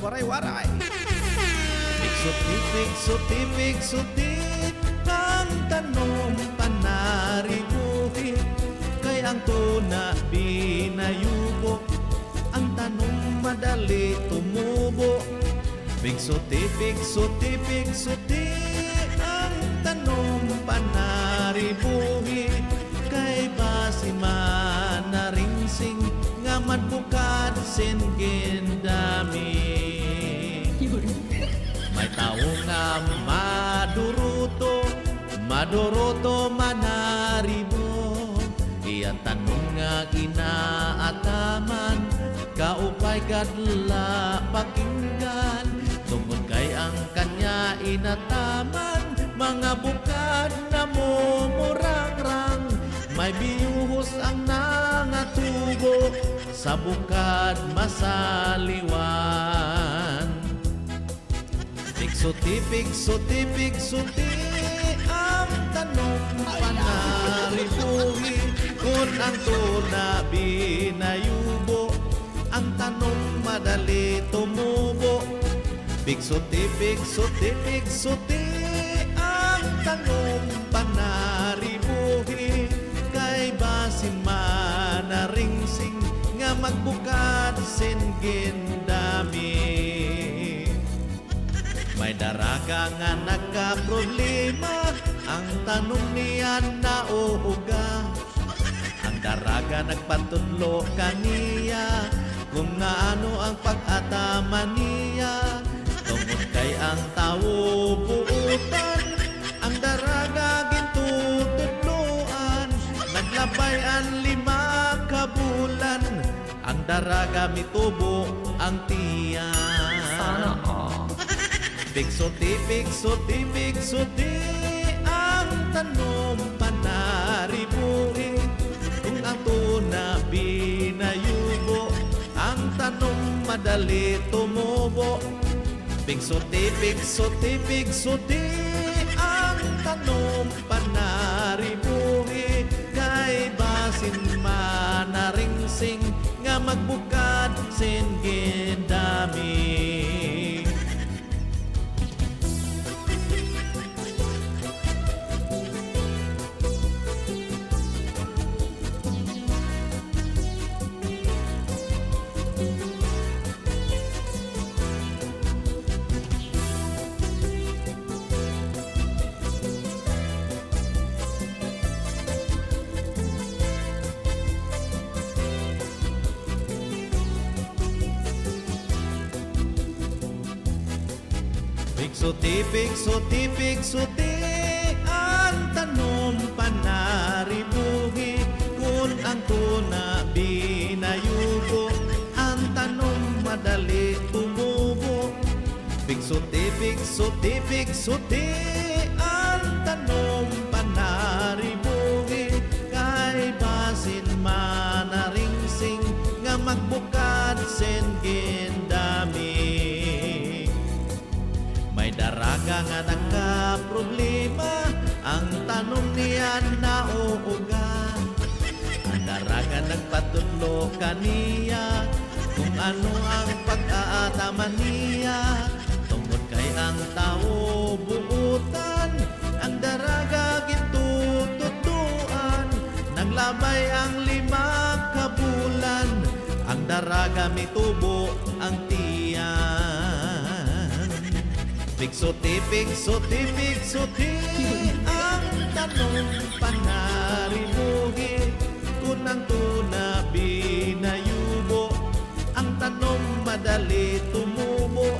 waray-waray. Pigsuti, ang tanong panaribuhi, kay ang tuna binayubo, ang tanong madali tumubo. Pigsuti, ang tanong panaribuhi, kay basi manaringsing, nga madbukad sin gendami. May tao nga maduruto manaribo, iyan tanong nga ginaataman, kaupay kadla pakinggan, tungkol kay ang kanya inataman, mga bukad na mumurang-rang, may biyuhos ang nangatubo, sa bukad masaliwan. Pigsuti, ang tanong panaribuhi, kung ang tuna binayubo, ang tanong madali tumubo. Pigsuti, ang tanong panaribuhi, kay basin manaringsing, nga magbukad sin gendami. May daraga nga nagka-problema, ang tanong niya nauuga. Ang daraga nagpatudlo kaniya, kung ano ang pag-atama niya. Tungkol kay ang tao buutan, ang daraga gintutudloan, naglabay ang 5 kabulan, ang daraga mitubo ang tiyan. Sana all. Pigsuti, ang tanong panaribuhi, kung ang tuna binayubo, ang tanong madali tumubo. Pigsuti, ang tanong panaribuhi, kay basin manaringsing, nga magbukad sin gendami. Pigsuti, ang tanong panaribuhi, kung ang tuna binayubo, ang tanong madali tumubo. Pigsuti, ang tanong panaribuhi, kay basin manaringsing, nga magbukad sin gendami. May daraga nga nagka-problema, ang tanong niya nauuga. Ang daraga nagpatudlo kaniya, kung ano ang pag-aatama niya. Tungkol kay ang tao buutan, ang daraga gintutudloan, naglabay ang 5 kabulan, ang daraga mitubo ang tiyan. Pigsuti, ang tanong panaribuhi, kung ang tuna binayubo, ang tanong madali tumubo.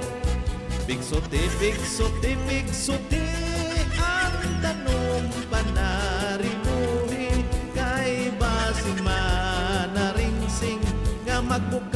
Pigsuti, ang tanong panaribuhi, kay basin manaringsing, nga magbukad